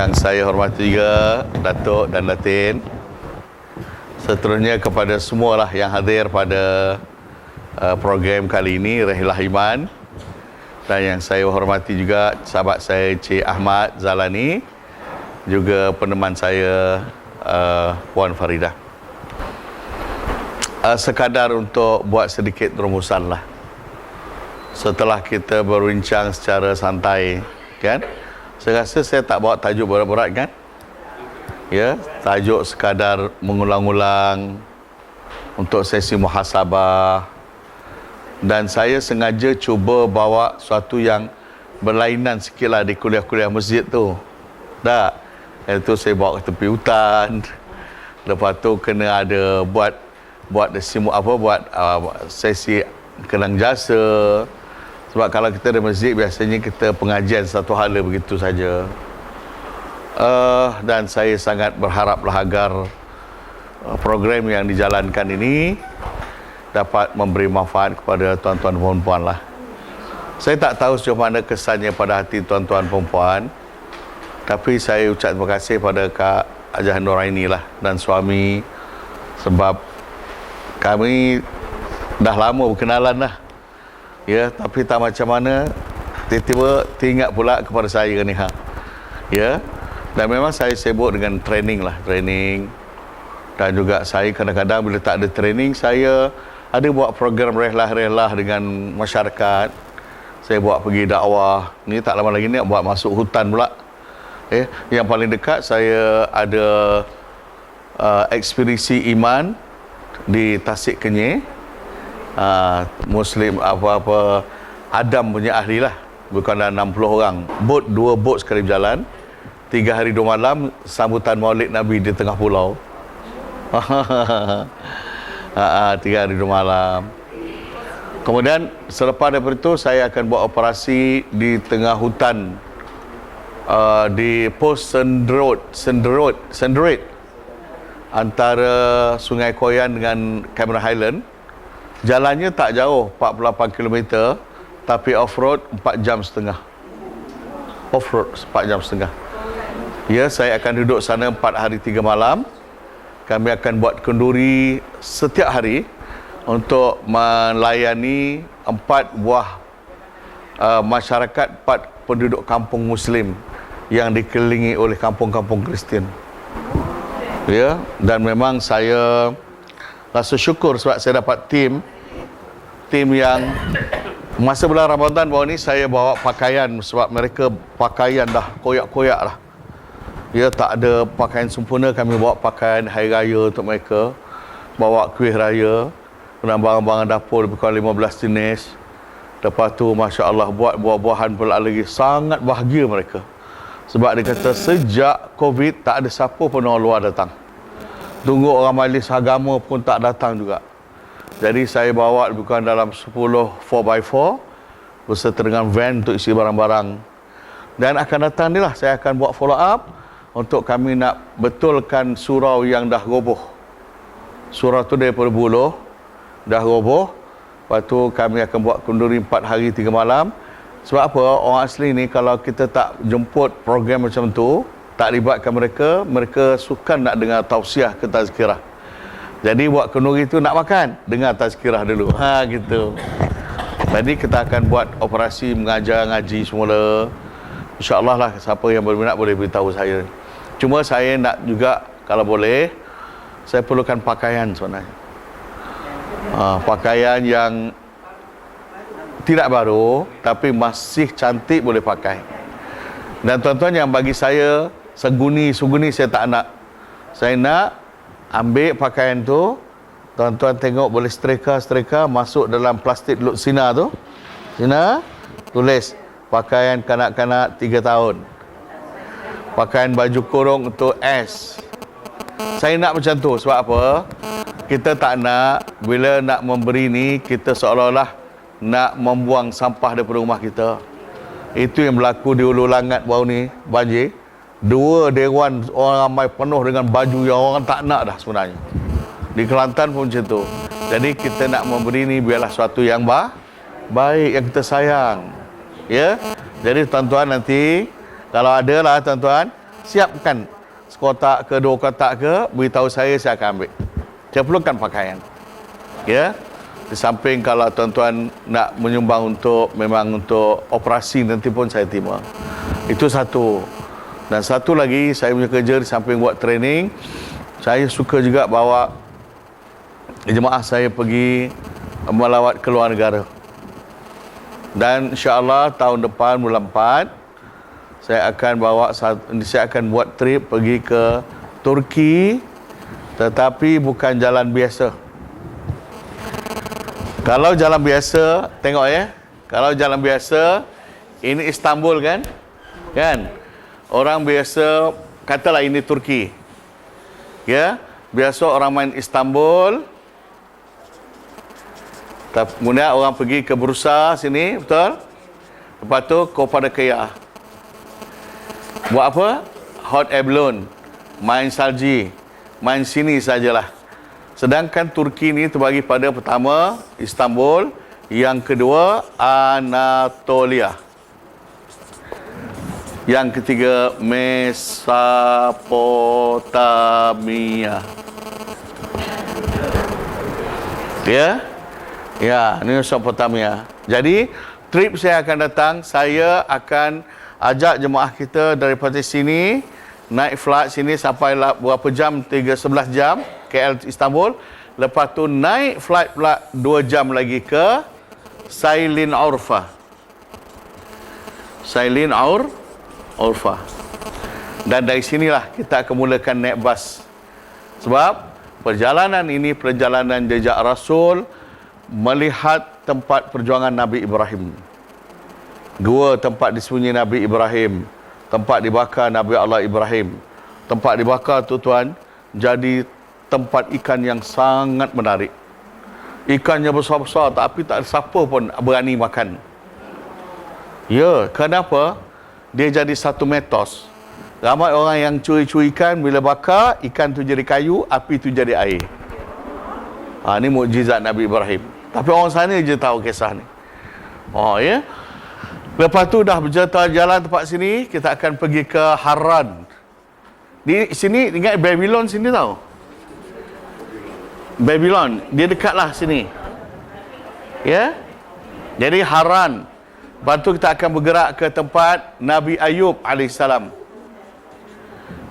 Yang saya hormati juga Datuk dan Datin. Seterusnya kepada semualah yang hadir pada program kali ini, Rihlah Iman. Dan yang saya hormati juga sahabat saya Cik Ahmad Zalani, juga peneman saya Puan Faridah. Sekadar untuk buat sedikit rumusan lah. Setelah kita berbincang secara santai, kan? Saya rasa saya tak bawa tajuk berat-berat, kan? Ya, tajuk sekadar mengulang-ulang untuk sesi muhasabah. Dan saya sengaja cuba bawa suatu yang berlainan sikitlah di kuliah-kuliah masjid tu. Tak? Itu saya bawa ke tepi hutan. Lepas tu kena ada buat sesi kenang jasa. Sebab kalau kita ada masjid, biasanya kita pengajian satu hala begitu saja. Dan saya sangat berharaplah agar program yang dijalankan ini dapat memberi manfaat kepada tuan-tuan dan puan-puan lah. Saya tak tahu sejauh mana kesannya pada hati tuan-tuan dan puan-puan, tapi saya ucap terima kasih pada Kak Hajah Nuraini lah dan suami, sebab kami dah lama berkenalan lah. Ya, tapi tak macam mana tiba-tiba teringat pula kepada saya ni. Ya. Dan memang saya sibuk dengan training. Dan juga saya kadang-kadang bila tak ada training, saya ada buat program rehlah dengan masyarakat. Saya buat pergi dakwah. Ni tak lama lagi ni buat masuk hutan pula. Yang paling dekat saya ada ekspedisi iman di Tasik Kenyir. Muslim apa-apa Adam punya ahli lah. Bukan 60 orang. 2 bot sekali berjalan. 3 hari 2 malam sambutan Maulid Nabi di tengah pulau. 3 hari 2 malam. Kemudian selepas daripada itu saya akan buat operasi di tengah hutan di pos Senderit antara Sungai Koyan dengan Cameron Highland. Jalannya tak jauh, 48 km, tapi off-road 4 jam setengah. Off-road 4 jam setengah. Ya, saya akan duduk sana 4 hari 3 malam. Kami akan buat kenduri setiap hari untuk melayani 4 buah masyarakat, 4 penduduk kampung Muslim yang dikelilingi oleh kampung-kampung Kristian. Ya, dan memang saya rasa syukur sebab saya dapat tim yang masa bulan Ramadan baru ni saya bawa pakaian, sebab mereka pakaian dah koyak-koyak lah. Ya, tak ada pakaian sempurna. Kami bawa pakaian hari raya untuk mereka, bawa kuih raya dan barang-barang dapur lebih kurang 15 jenis. Lepas tu Masya Allah buat buah-buahan pula lagi. Sangat bahagia mereka, sebab dia kata sejak Covid tak ada siapa pun orang luar datang. Tunggu orang majlis agama pun tak datang juga. Jadi saya bawa lebih kurang dalam 10 4x4 beserta dengan van untuk isi barang-barang. Dan akan datang ni lah saya akan buat follow up untuk kami nak betulkan surau yang dah roboh. Surau tu daripada buluh dah roboh. Lepas tu kami akan buat kenduri 4 hari 3 malam. Sebab apa? Orang asli ni kalau kita tak jemput program macam tu, tak libatkan mereka sukan nak dengar tausiah ke tazkirah. Jadi buat kenduri tu nak makan, dengar tazkirah dulu. Gitu. Jadi kita akan buat operasi mengajar ngaji semula. InsyaAllah lah, siapa yang berminat boleh beritahu saya. Cuma saya nak juga, kalau boleh, saya perlukan pakaian sebenarnya. Pakaian yang tidak baru, tapi masih cantik boleh pakai. Dan tuan-tuan yang bagi saya seguni saya tak nak. Saya nak ambil pakaian tu, tuan-tuan tengok boleh setrika masuk dalam plastik Luxina tu. Sina tulis pakaian kanak-kanak 3 tahun. Pakaian baju kurung untuk S. Saya nak macam tu. Sebab apa? Kita tak nak bila nak memberi ni, kita seolah-olah nak membuang sampah daripada rumah kita. Itu yang berlaku di Ulu Langat baru ni, banjir. 2 dewan orang ramai penuh dengan baju yang orang tak nak dah sebenarnya. Di Kelantan pun macam tu. Jadi kita nak memberi ni biarlah suatu yang baik, yang kita sayang. Ya. Jadi tuan-tuan nanti kalau ada lah tuan-tuan, siapkan sekotak ke 2 kotak ke, beritahu saya akan ambil. Saya perlukan pakaian. Ya. Di samping kalau tuan-tuan nak menyumbang memang untuk operasi nanti pun saya terima. Itu satu. Dan satu lagi, saya punya kerja di samping buat training, saya suka juga bawa jemaah saya pergi melawat ke luar negara. Dan insya-Allah tahun depan bulan 4 saya akan buat trip pergi ke Turki, tetapi bukan jalan biasa. Kalau jalan biasa, tengok ya. Kalau jalan biasa, ini Istanbul kan? Kan? Orang biasa, katalah ini Turki. Ya, biasa orang main Istanbul. Kemudian orang pergi ke Bursa sini, betul? Lepas tu Cappadocia. Buat apa? Hot air balloon, main salji, main sini sajalah. Sedangkan Turki ni terbagi pada pertama Istanbul, yang kedua Anatolia, yang ketiga Mesopotamia. Ya, ini Mesopotamia. Jadi trip saya akan datang, saya akan ajak jemaah kita daripada sini naik flight sini sampai berapa jam, 11 jam KL Istanbul. Lepas tu naik flight pula 2 jam lagi ke Sailin Urfa. Sailin Urfa. Dan dari sinilah kita akan mulakan naik bas. Sebab perjalanan ini perjalanan jejak Rasul melihat tempat perjuangan Nabi Ibrahim. Gua tempat disembunyi Nabi Ibrahim, tempat dibakar Nabi Allah Ibrahim. Tempat dibakar tu tuan jadi tempat ikan yang sangat menarik. Ikannya besar-besar tapi tak ada siapa pun berani makan. Ya, kenapa? Dia jadi satu mitos. Ramai orang yang curi-curi ikan, bila bakar, ikan tu jadi kayu, api tu jadi air. Ini mukjizat Nabi Ibrahim. Tapi orang sana je tahu kisah ni. Ya. Lepas tu dah berjalan tempat sini, kita akan pergi ke Haran. Di sini, ingat Babylon sini tahu? Babylon, dia dekatlah sini. Ya. Jadi Haran. Lepas tu kita akan bergerak ke tempat Nabi Ayub alaihissalam.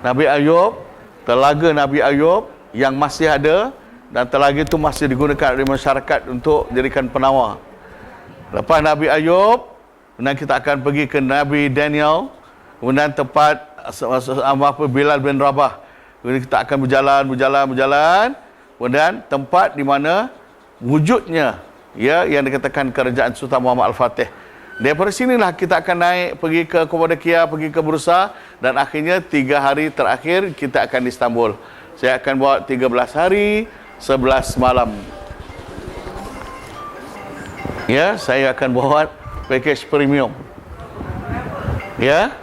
Nabi Ayub, telaga Nabi Ayub yang masih ada, dan telaga itu masih digunakan oleh masyarakat untuk jadikan penawar. Lepas Nabi Ayub, kemudian kita akan pergi ke Nabi Daniel, kemudian tempat Bilal bin Rabah. Kemudian kita akan berjalan, kemudian tempat di mana wujudnya yang dikatakan kerajaan Sultan Muhammad Al-Fatih. Daripada sinilah kita akan naik pergi ke Cappadocia, pergi ke Bursa, dan akhirnya 3 hari terakhir kita akan di Istanbul. Saya akan buat 13 hari 11 malam. Ya, saya akan buat package premium. Ya.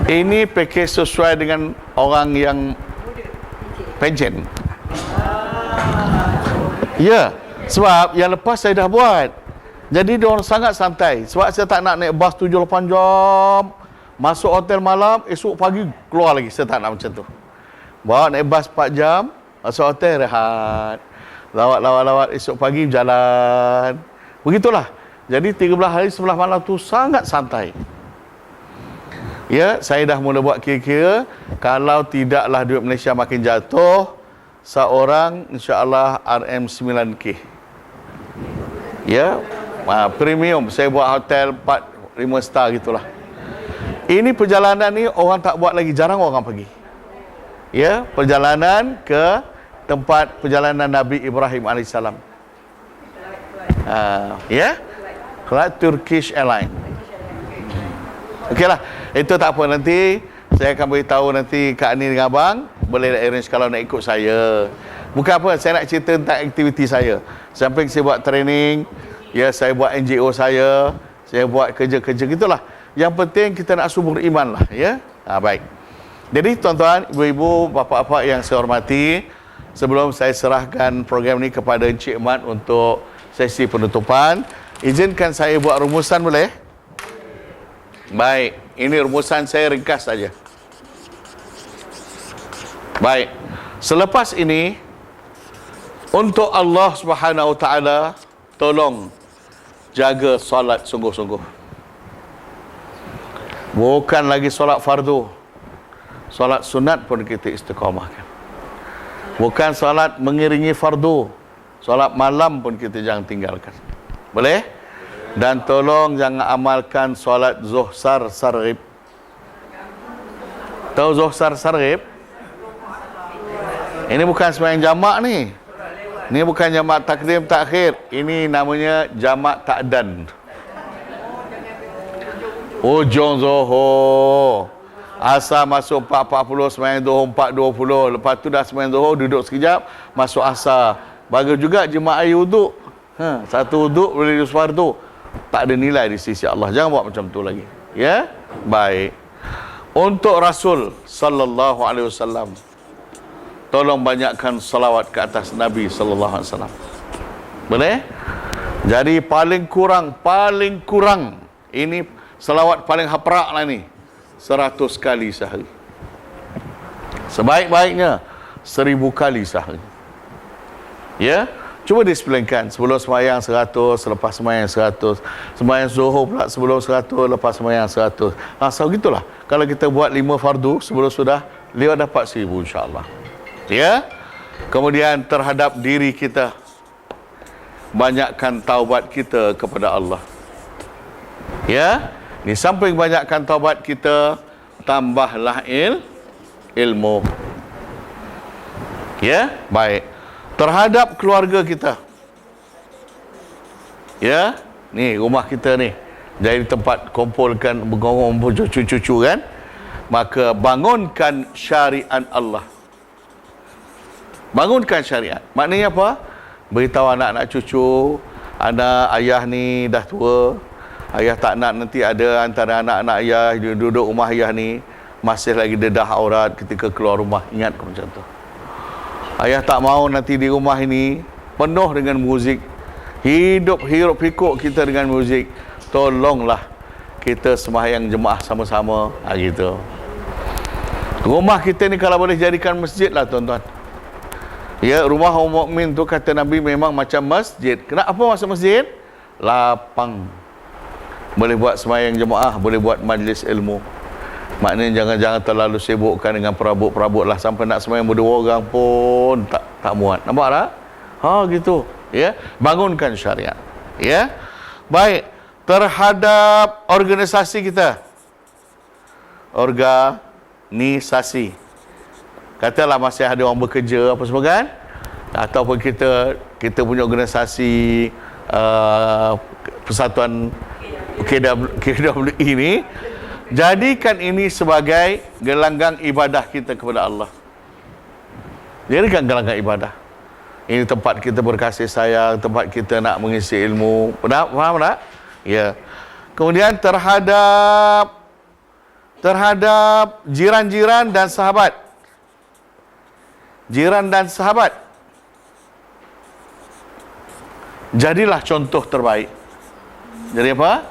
Ini package sesuai dengan orang yang pension. Ya, sebab yang lepas saya dah buat. Jadi dia orang sangat santai. Sebab saya tak nak naik bas 7-8 jam, masuk hotel malam, esok pagi keluar lagi. Saya tak nak macam tu. Bawa naik bas 4 jam, masuk hotel rehat, lawat, esok pagi berjalan. Begitulah. Jadi 13 hari 11 malam tu sangat santai. Ya, saya dah mula buat kira-kira, kalau tidaklah duit Malaysia makin jatuh, seorang insya-Allah RM9K. Ya, premium. Saya buat hotel 4-5 star gitulah. Ini perjalanan ni orang tak buat lagi, jarang orang pergi. Ya, perjalanan ke tempat perjalanan Nabi Ibrahim alaihissalam. Ya, flight Turkish Airlines. Okeylah, itu tak apa, nanti saya akan beritahu nanti Kak Ani dengan abang boleh arrange kalau nak ikut saya. Bukan apa, saya nak cerita tentang aktiviti saya. Samping saya buat training, ya, saya buat NGO saya buat kerja-kerja gitulah. Yang penting kita nak subur iman lah, ya. Baik. Jadi tuan-tuan, ibu-ibu, bapa-bapa yang saya hormati, sebelum saya serahkan program ni kepada Encik Mat untuk sesi penutupan, izinkan saya buat rumusan boleh? Baik, ini rumusan saya ringkas saja. Baik. Selepas ini, untuk Allah Subhanahu Wa Taala, tolong jaga solat sungguh-sungguh. Bukan lagi solat fardu, solat sunat pun kita istiqamahkan. Bukan solat mengiringi fardu, solat malam pun kita jangan tinggalkan. Boleh? Dan tolong jangan amalkan solat zuhsar sarghib. Tahu zuhsar sarghib? Ini bukan sembahyang jamak ni. Ini bukan jamak takdim takhir. Ini namanya jamak ta'dan. Ujung Zuhur, asar masuk 4.40, sembahyang Zuhur 4.20. Lepas tu dah sembahyang Zuhur, duduk sekejap, masuk asar. Bagus juga jemaah air wuduk. Satu wuduk boleh fardu. Tak ada nilai di sisi Allah. Jangan buat macam tu lagi. Ya? Baik. Untuk Rasul sallallahu alaihi wasallam, tolong banyakkan salawat ke atas Nabi sallallahu alaihi wasallam. Boleh? Jadi paling kurang ini salawat paling haprak lah ni, 100 kali sehari. Sebaik-baiknya 1000 kali sehari. Ya? Cuba disiplinkan. Sebelum sembahyang 100, selepas sembahyang 100. Sembahyang Zuhur pula sebelum 100, lepas sembahyang 100. So gitulah. Kalau kita buat 5 fardu sebelum sudah, lewat dapat 1000 insya-Allah. Ya? Kemudian terhadap diri kita, banyakkan taubat kita kepada Allah. Ya? Di samping banyakkan taubat kita, tambahlah ilmu. Ya? Baik. Terhadap keluarga kita. Ya? Ni rumah kita ni jadi tempat kumpulkan cucu-cucu kan? Maka bangunkan syariat Allah. Bangunkan syariat. Maknanya apa? Beritahu anak-anak cucu, anak ayah ni dah tua. Ayah tak nak nanti ada antara anak-anak ayah dia duduk rumah ayah ni masih lagi dedah aurat ketika keluar rumah. Ingat macam tu. Ayah tak mahu nanti di rumah ini penuh dengan muzik. Hirup pikuk kita dengan muzik. Tolonglah kita sembahyang jemaah sama-sama. Gitu. Rumah kita ni kalau boleh jadikan masjid lah tuan-tuan. Ya, rumah orang mukmin tu kata Nabi memang macam masjid. Kenapa masuk masjid? Lapang. Boleh buat sembahyang jemaah, boleh buat majlis ilmu. Maknanya jangan terlalu sibukkan dengan perabot-perabot lah sampai nak sembahyang berdua orang pun tak muat. Nampak tak? Gitu. Ya, bangunkan syariat. Ya. Baik, terhadap organisasi kita. Organisasi. Katalah masih ada orang bekerja apa semua kan? Ataupun kita punya organisasi Persatuan KWI ini, jadikan ini sebagai gelanggang ibadah kita kepada Allah. Jadikan gelanggang ibadah. Ini tempat kita berkasih sayang, tempat kita nak mengisi ilmu. Faham tak? Ya. Kemudian terhadap jiran-jiran dan sahabat. Jiran dan sahabat. Jadilah contoh terbaik. Jadi apa?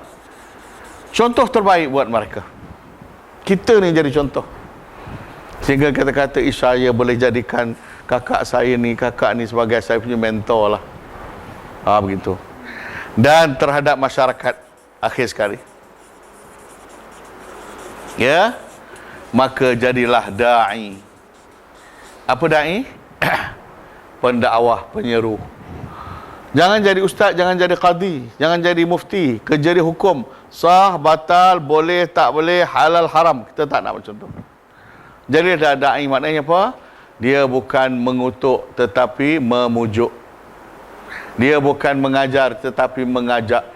Contoh terbaik buat mereka. Kita ni jadi contoh. Sehingga kata-kata saya boleh jadikan kakak ni sebagai saya punya mentor lah. Begitu. Dan terhadap masyarakat, akhir sekali. Ya. Maka jadilah da'i. Apa da'i? Pendakwah, penyeru. Jangan jadi ustaz, jangan jadi qadi, jangan jadi mufti, kerja di hukum, sah, batal, boleh, tak boleh, halal, haram. Kita tak nak macam tu. Jadi da'i maknanya apa? Dia bukan mengutuk tetapi memujuk. Dia bukan mengajar tetapi mengajak.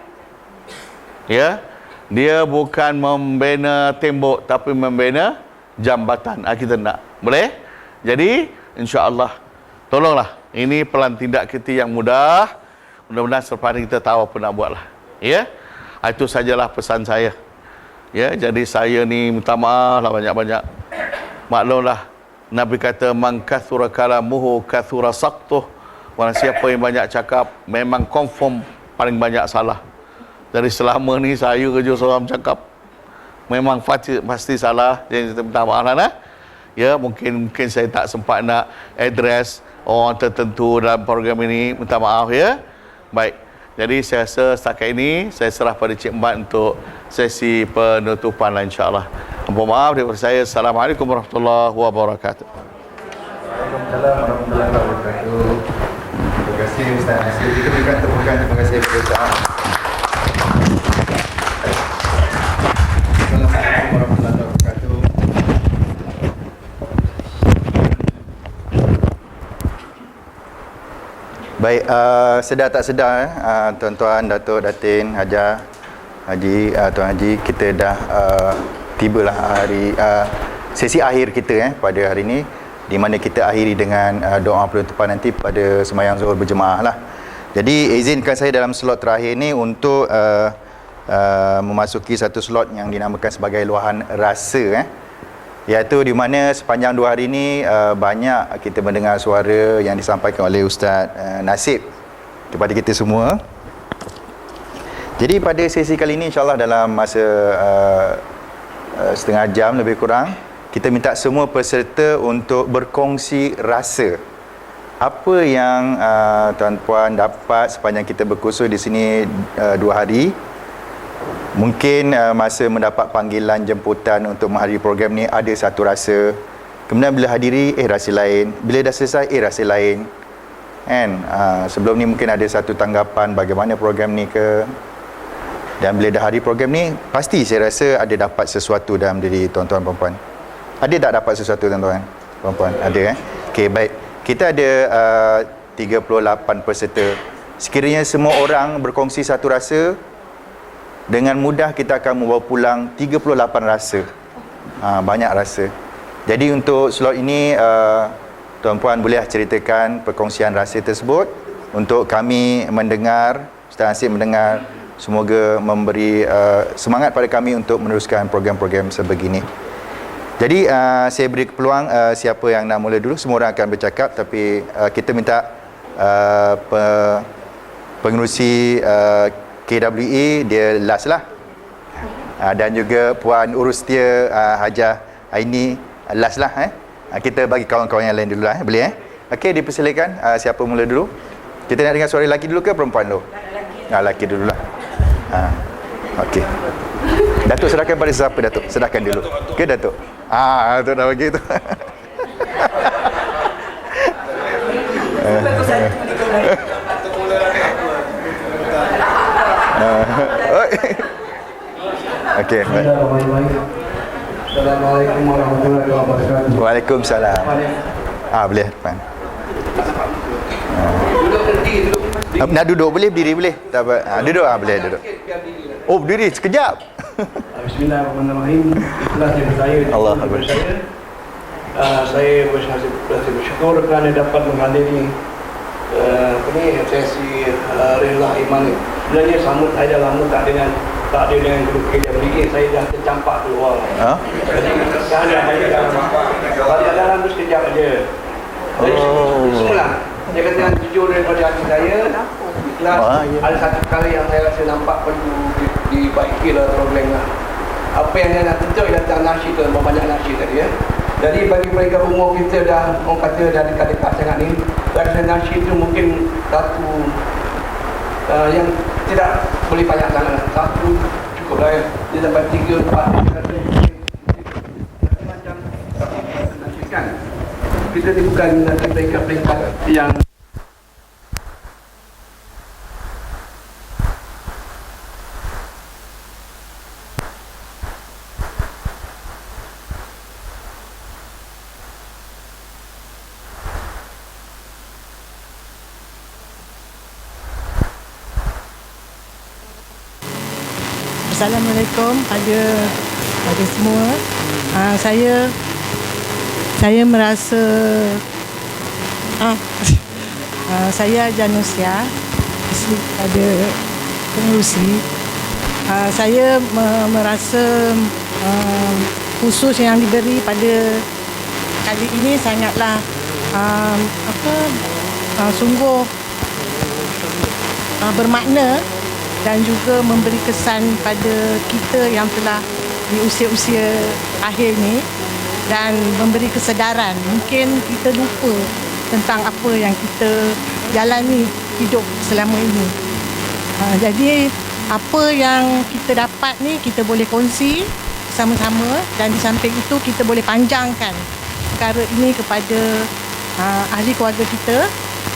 Ya. Dia bukan membina tembok tapi membina jambatan. Kita nak. Boleh? Jadi insya-Allah tolonglah. Ini pelan tindak kita yang mudah. Mudah-mudahan selepas ini kita tahu apa nak buat lah. Ya. Itu sajalah pesan saya. Ya. Jadi saya ni minta maaf lah banyak-banyak. Maklumlah. Nabi kata man kathura kalamuhu kathura saqtuh. Orang siapa yang banyak cakap memang confirm paling banyak salah. Dari selama ni saya kerja seorang cakap memang pasti salah. Jadi kita minta maaf lah. Ya, mungkin saya tak sempat nak address orang tertentu dalam program ini, minta maaf ya. Baik, jadi saya rasa setakat ini saya serah pada Cik Mat untuk sesi penutupan lah, insyaAllah. Mohon maaf daripada saya. Assalamualaikum warahmatullahi wabarakatuh. Waalaikumsalam warahmatullahi wabarakatuh. Terima kasih Ustaz Nasir. Kita berikan tepukan. Terima kasih kepada Ustaz. Assalamualaikum warahmatullahi wabarakatuh. Baik, sedar tak sedar tuan-tuan, Datuk, Datin, Hajar, Haji, Tuan Haji, kita dah tibalah hari sesi akhir kita pada hari ini, di mana kita akhiri dengan doa penutupan nanti pada sembahyang Zuhur berjemaah lah. Jadi izinkan saya dalam slot terakhir ni untuk memasuki satu slot yang dinamakan sebagai luahan rasa, iaitu di mana sepanjang 2 hari ini banyak kita mendengar suara yang disampaikan oleh Ustaz Nasib kepada kita semua. Jadi pada sesi kali ini, insyaAllah dalam masa setengah jam lebih kurang, kita minta semua peserta untuk berkongsi rasa apa yang tuan-puan dapat sepanjang kita berkursus di sini 2 hari. Mungkin masa mendapat panggilan jemputan untuk menghadiri program ni ada satu rasa, kemudian bila hadiri rasa lain, bila dah selesai rasa lain kan. Sebelum ni mungkin ada satu tanggapan bagaimana program ni ke, dan bila dah hadiri program ni pasti saya rasa ada dapat sesuatu dalam diri tuan-tuan puan-puan. Ada tak dapat sesuatu tuan-tuan puan-puan? Ada Okey, baik. Kita ada 38 peserta. Sekiranya semua orang berkongsi satu rasa, dengan mudah kita akan membawa pulang 38 rasa. Banyak rasa. Jadi untuk slot ini, tuan-puan boleh ceritakan perkongsian rasa tersebut untuk kami mendengar, Ustaz Nasib mendengar. Semoga memberi semangat pada kami untuk meneruskan program-program sebegini. Jadi saya beri peluang siapa yang nak mula dulu. Semua orang akan bercakap, tapi kita minta pengerusi KWE dia last lah, dan juga Puan Urustia Hajar Aini last lah. Kita bagi kawan-kawan yang lain dulu lah, boleh Okey, dipersilakan. Siapa mula dulu? Kita nak dengar suara lelaki dulu ke perempuan dulu? Lelaki dulu lah. Okey, Datuk serahkan pada siapa Datuk? Serahkan dulu ke Datuk? Datuk dah bagi tu. Okey. Assalamualaikum warahmatullahi wabarakatuh. Waalaikumsalam. Boleh depan. Nak duduk boleh, berdiri boleh. Tak apa. Duduk boleh duduk. Oh, berdiri sekejap. Bismillahirrahmanirrahim. Ikhlas dari saya. Allah Akbar. Saya bersyukur kerana dapat menghadiri sesi Rela Iman. Sebenarnya saya dah lama tak ada dengan grup KWE. Saya dah tercampak keluar. Jadi dah ada balik dalam tu sekejap aja. Jadi semula dia kata yang jujur daripada hati saya, ikhlas. Ada satu kali yang saya rasa nampak perlu dibaiki lah program lah. Apa yang saya nak tentu datang nasyid tu, banyak nasyid tadi Jadi bagi mereka umur kita dah, orang kata dah dekat-dekat sangat ni, rasa nasyid tu mungkin satu yang tidak boleh banyak sangat. Satu cukup lah dia dapat 3, 4 macam nasyidkan. Kita ni bukan nanti peringkat-peringkat yang Assalamualaikum pada semua. Saya merasa saya Janusia, isteri pada pengurusi. Saya merasa khusus yang diberi pada kali ini sangatlah sungguh bermakna dan juga memberi kesan pada kita yang telah di usia-usia akhir ni. dan memberi kesedaran. Mungkin kita lupa tentang apa yang kita jalani hidup selama ini. Jadi apa yang kita dapat ni kita boleh kongsi sama-sama, dan di samping itu kita boleh panjangkan perkara ini kepada ahli keluarga kita,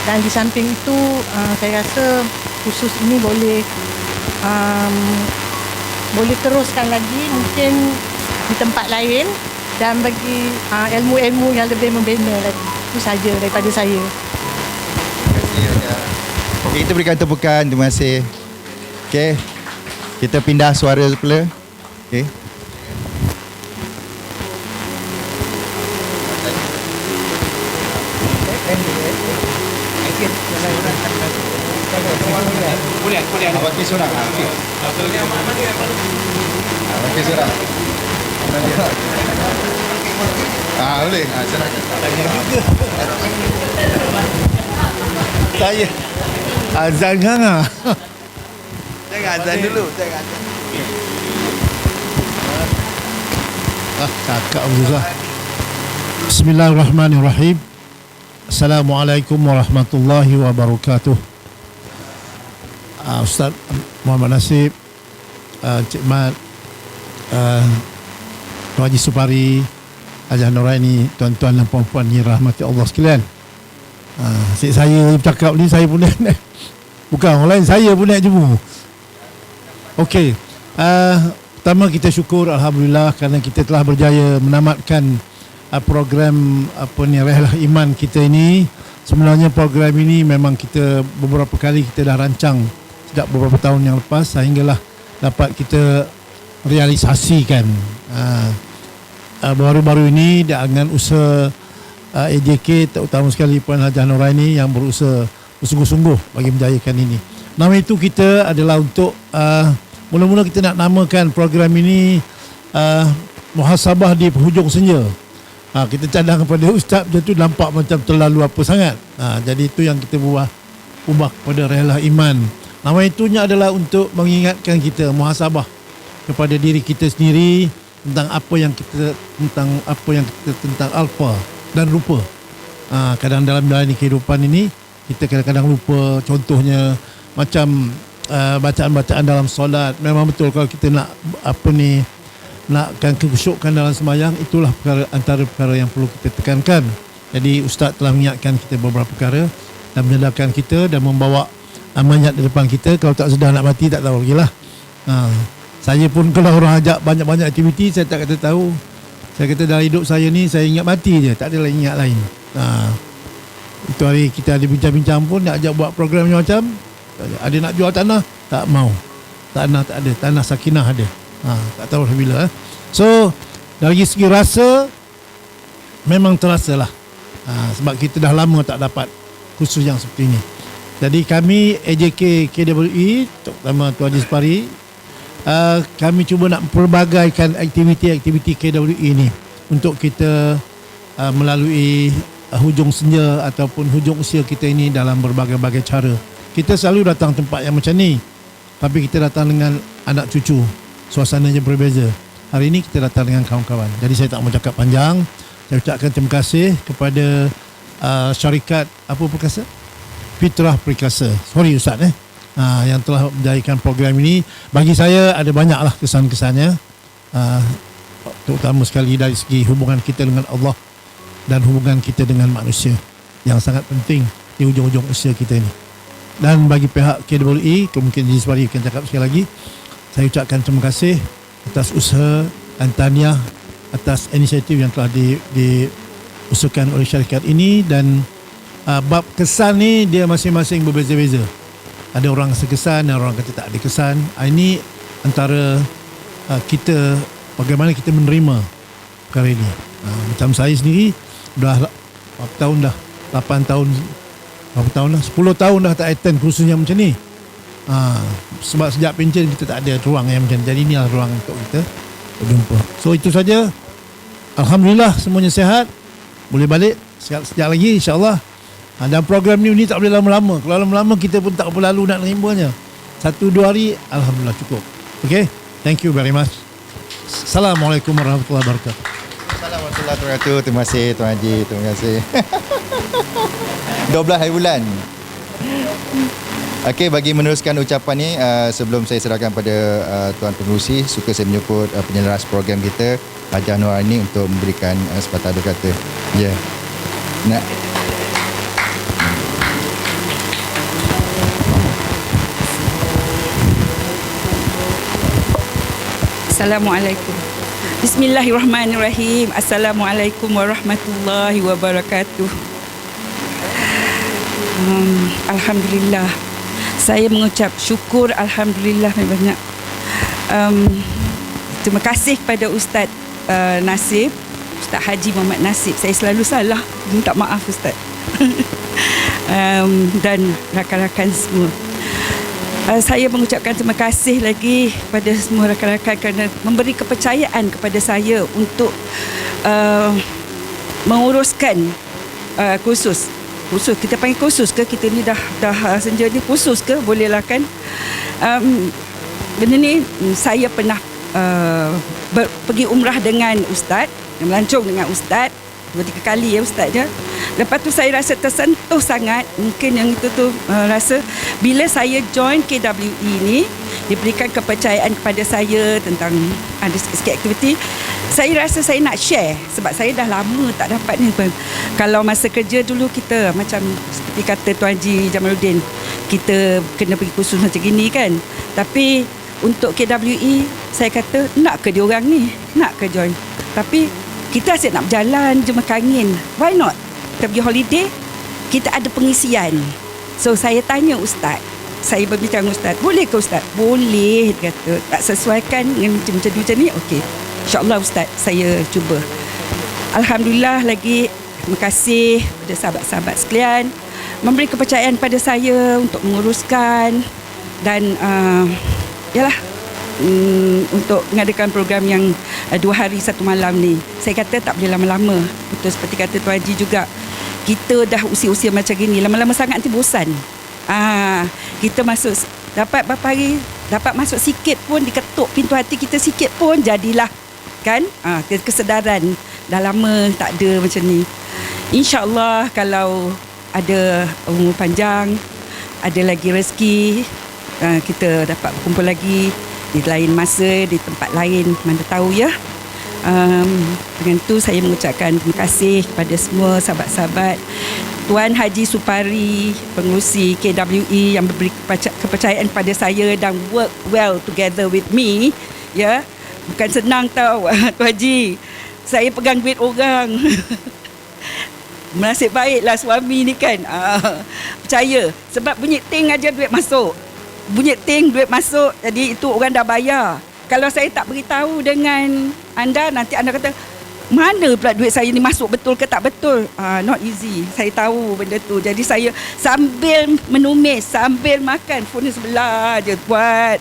dan di samping itu saya rasa khusus ini boleh teruskan lagi mungkin di tempat lain dan bagi ilmu-ilmu yang lebih membina lagi. Itu saja daripada saya. Okay, kita berikan tepukan. Terima kasih. Okay, kita pindah suara pula. Okay. Boleh. Wakil surah. Wakil surah. Boleh. Silakan. Saya azan kan ah. Jangan azan dulu. Cakap susah. Bismillahirrahmanirrahim. Assalamualaikum warahmatullahi wabarakatuh. Ustaz Muhammad Nasib, Cik Mat, Tuan Haji Supari, Hajah Nuraini, tuan-tuan dan puan-puan yang rahmati Allah sekalian. Asyik saya bercakap ni, saya pun naik. Bukan orang lain, saya pun naik jemu. Okey, pertama kita syukur Alhamdulillah kerana kita telah berjaya menamatkan program Rehlah Iman kita ini. Sebenarnya program ini memang kita beberapa kali kita dah rancang sejak beberapa tahun yang lepas, sehinggalah dapat kita realisasikan. Baru-baru ini dengan usaha AJK, terutama sekali Puan Hajah Nuraini yang berusaha bersungguh-sungguh bagi menjayakan ini. Nama itu kita adalah untuk mula-mula kita nak namakan program ini Muhasabah di Hujung Senja. Kita cadang kepada Ustaz, dia tu nampak macam terlalu apa sangat. Jadi itu yang kita ubah kepada Rehlah Iman. Nama itunya adalah untuk mengingatkan kita muhasabah kepada diri kita sendiri tentang apa yang kita tentang alfa dan rupa. Kadang dalam menjalani kehidupan ini kita kadang-kadang lupa. Contohnya macam bacaan-bacaan dalam solat. Memang betul kalau kita nakkan kekhusyukan dalam sembahyang, itulah antara perkara yang perlu kita tekankan. Jadi Ustaz telah mengingatkan kita beberapa perkara dan menyadarkan kita dan membawa amanat di depan kita. Kalau tak sedar nak mati tak tahu lagi lah. Saya pun kalau orang ajak banyak-banyak aktiviti, saya tak kata tahu. Saya kata dalam hidup saya ni saya ingat mati je, tak ada ingat lain. Itu hari kita ada bincang-bincang pun nak ajak buat program macam ada nak jual tanah, tak mau. Tanah tak ada, tanah sakinah ada. Tak tahu bila. So dari segi rasa memang terasa lah. Sebab kita dah lama tak dapat khusus yang seperti ini. Jadi kami AJK KWE, terutama Tuan Haji Supari, kami cuba nak pelbagaikan aktiviti-aktiviti KWE ini untuk kita melalui hujung senja ataupun hujung usia kita ini dalam berbagai-bagai cara. Kita selalu datang tempat yang macam ni, tapi kita datang dengan anak cucu, suasananya berbeza. Hari ini kita datang dengan kawan-kawan. Jadi saya tak mau cakap panjang. Saya ucapkan terima kasih kepada syarikat apa perkasa? Fitrah Perkasa. Sorry Ustaz yang telah menjayakan program ini. Bagi saya ada banyaklah kesan-kesannya, terutama sekali dari segi hubungan kita dengan Allah dan hubungan kita dengan manusia yang sangat penting di hujung-hujung usia kita ini. Dan bagi pihak KWE, mungkin Haji Supari akan cakap sekali lagi, saya ucapkan terima kasih atas usaha dan tahniah atas inisiatif yang telah diusahakan oleh syarikat ini. Dan bab kesan ni dia masing-masing berbeza-beza. Ada orang rasa kesan, ada orang kata tak ada kesan. Ini antara kita, bagaimana kita menerima perkara ini. Macam saya sendiri dah berapa tahun dah, 8 tahun, berapa tahun dah, 10 tahun dah tak attend kursus yang macam ni. Sebab sejak pencen kita tak ada ruang yang macam ni. Jadi inilah ruang untuk kita berjumpa. So itu saja. Alhamdulillah semuanya sihat. Boleh balik sekejap lagi insyaAllah. Dan program ni tak boleh lama-lama. Kalau lama-lama kita pun tak perlu nak nerimanya. 1-2 hari Alhamdulillah cukup. Okay, thank you very much. Assalamualaikum warahmatullahi wabarakatuh. Assalamualaikum Warahmatullahi wabarakatuh. Terima kasih Tuan Haji. Terima kasih. 12 hari bulan. Okey, bagi meneruskan ucapan ni, sebelum saya serahkan pada Tuan Pengerusi, suka saya menyebut penyelaras program kita, Hajah Noraini, untuk memberikan sepatah kata. Ya. Nak. Assalamualaikum. Bismillahirrahmanirrahim. Assalamualaikum warahmatullahi wabarakatuh. Alhamdulillah. Saya mengucap syukur, alhamdulillah banyak. Terima kasih kepada Ustaz Nasib, Ustaz Haji Muhammad Nasib. Saya selalu salah, minta maaf Ustaz. Dan rakan-rakan semua. Saya mengucapkan terima kasih lagi kepada semua rakan-rakan kerana memberi kepercayaan kepada saya untuk menguruskan kursus. Kita panggil kursus ke? Kita ni dah senja ni kursus ke? Bolehlah kan? Benda ni saya pernah pergi umrah dengan Ustaz, melancong dengan Ustaz 2-3 kali ya Ustaz je. Lepas tu saya rasa tersentuh sangat. Mungkin yang itu tu rasa bila saya join KWE ni, diberikan kepercayaan kepada saya tentang ada sikit-sikit aktiviti. Saya rasa saya nak share sebab saya dah lama tak dapat ni. Kalau masa kerja dulu kita macam seperti kata Tuan Haji Jamaluddin, kita kena pergi kursus macam gini kan. Tapi untuk KWE saya kata nak ke diorang ni, nak ke join. Tapi kita asyik nak berjalan je makan angin. Why not? Kita pergi holiday, kita ada pengisian. So saya tanya Ustaz, saya berbincang dengan Ustaz, boleh ke Ustaz? Boleh, dia kata. Tak sesuaikan dengan macam ni, okey. InsyaAllah Ustaz, saya cuba. Alhamdulillah lagi, terima kasih kepada sahabat-sahabat sekalian memberi kepercayaan pada saya untuk menguruskan dan untuk mengadakan program yang 2 hari 1 malam ni. Saya kata tak boleh lama-lama. Betul seperti kata Tuan Haji juga. Kita dah usia-usia macam gini, lama-lama sangat nanti bosan. Kita masuk dapat berapa hari, dapat masuk sikit pun, diketuk pintu hati kita sikit pun jadilah kan. Kesedaran dah lama tak ada macam ni. InsyaAllah kalau ada umur panjang, ada lagi rezeki, kita dapat berkumpul lagi di lain masa, di tempat lain, mana tahu ya. Dengan tu saya mengucapkan terima kasih kepada semua sahabat-sahabat Tuan Haji Supari, pengerusi KWE yang memberi kepercayaan kepada saya dan work well together with me. Ya, bukan senang tau Tuan Haji. Saya pegang duit orang. Nasib baiklah suami ni kan. Percaya. Sebab bunyi ting aja duit masuk. Bunyi ting duit masuk. Jadi itu orang dah bayar. Kalau saya tak beritahu dengan anda, nanti anda kata, mana pula duit saya ni masuk betul ke tak betul? Not easy. Saya tahu benda tu. Jadi saya sambil menumis, sambil makan, phone sebelah je buat.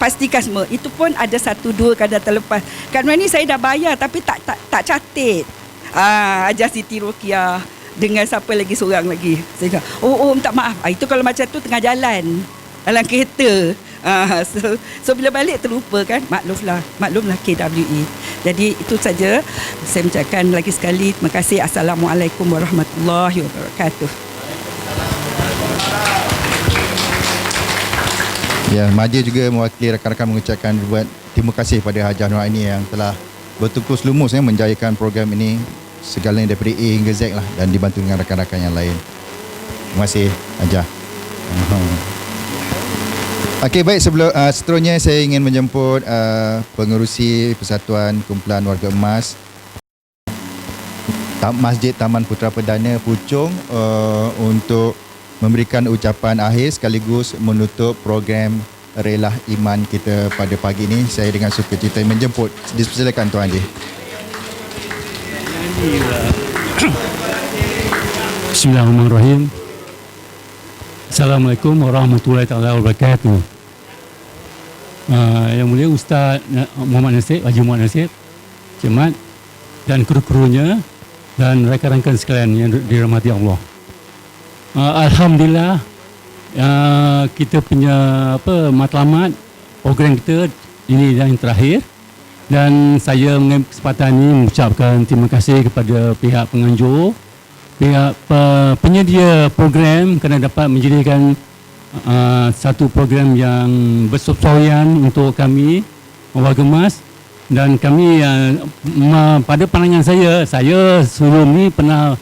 Pastikan semua. Itu pun ada 1-2 kadang terlepas. Kerana ni saya dah bayar tapi tak catat. Ajar Siti Rokiah dengan siapa lagi seorang lagi. Saya kata, minta maaf. Itu kalau macam tu tengah jalan dalam kereta. So bila balik terlupa kan. Maklumlah KWE. Jadi itu saja. Saya mengucapkan lagi sekali terima kasih. Assalamualaikum warahmatullahi wabarakatuh. Ya, Mahathir juga mewakili rakan-rakan mengucapkan terima kasih pada Hajah Noraini yang telah bertungkus lumus menjayakan program ini segalanya daripada A hingga Z lah, dan dibantu dengan rakan-rakan yang lain. Terima kasih Hajah. Okey, baik, sebelum seterusnya saya ingin menjemput pengerusi Persatuan Kumpulan Warga Emas Masjid Taman Putra Perdana Puchong untuk memberikan ucapan akhir sekaligus menutup program Relah Iman kita pada pagi ini. Saya dengan sukacita menjemput. Dipersilakan Tuan Haji. Bismillahirrahmanirrahim. Assalamualaikum warahmatullahi wabarakatuh. Yang mulia Ustaz Muhammad Nasib, Haji Muhammad Nasib, Cemat dan kru-krunya dan rakan-rakan sekalian yang dirahmati Allah. Alhamdulillah, kita punya matlamat program kita ini yang terakhir, Dan saya mengambil kesempatan ini mengucapkan terima kasih kepada pihak penganjur, pihak penyedia program kerana dapat menjadikan satu program yang bersesuaian untuk kami warga Mas. Dan kami pada pandangan saya sebelum ni pernah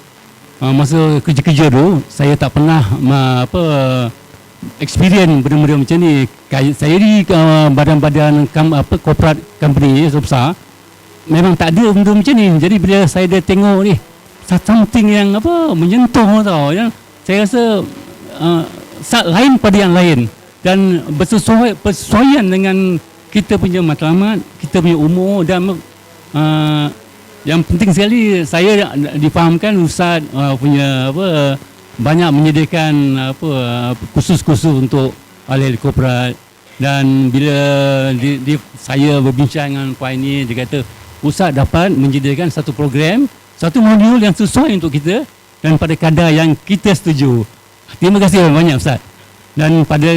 masa kerja-kerja tu saya tak pernah experience benda-benda macam ni. Saya di badan-badan corporate company besar memang tak ada benda macam ni. Jadi bila saya dah tengok ni something yang menyentuh tau, yang saya rasa lain pada yang lain dan bersesuaian dengan kita punya matlamat, kita punya umur dan yang penting sekali saya difahamkan Ustaz punya banyak menyediakan kursus-kursus untuk ahli korporat. Dan bila saya berbincang dengan Puan ini, dia kata Ustaz dapat menyediakan satu program, satu modul yang sesuai untuk kita dan pada kadar yang kita setuju. Terima kasih banyak Ustaz. Dan pada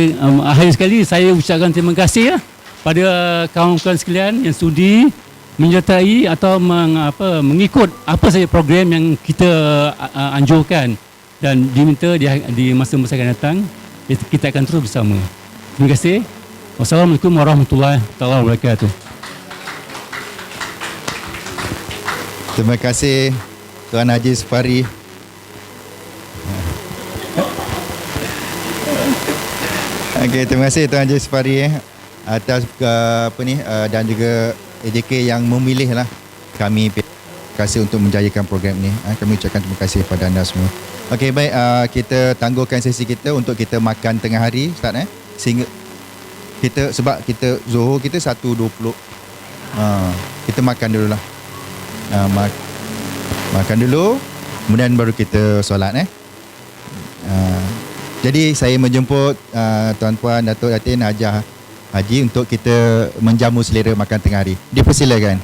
akhir sekali saya ucapkan terima kasih pada kawan-kawan sekalian yang sudi menyertai atau mengikut apa saja program yang kita anjurkan, dan diminta di masa-masa akan datang kita akan terus bersama. Terima kasih. Wassalamualaikum warahmatullahi wabarakatuh. Terima kasih Tuan Haji Supari. Okey, terima kasih Tuan Haji Supari atas dan juga AJK yang memilih kami. Terima kasih untuk menjayakan program ini. Kami ucapkan terima kasih kepada anda semua. Okey, baik, kita tangguhkan sesi kita untuk kita makan tengah hari Ustaz sehingga sebab kita Zuhur kita 1.20. Kita makan dululah. Makan dulu, kemudian baru kita solat Jadi saya menjemput tuan-puan Datuk Datin Hajah Haji untuk kita menjamu selera makan tengah hari. Dipersilakan.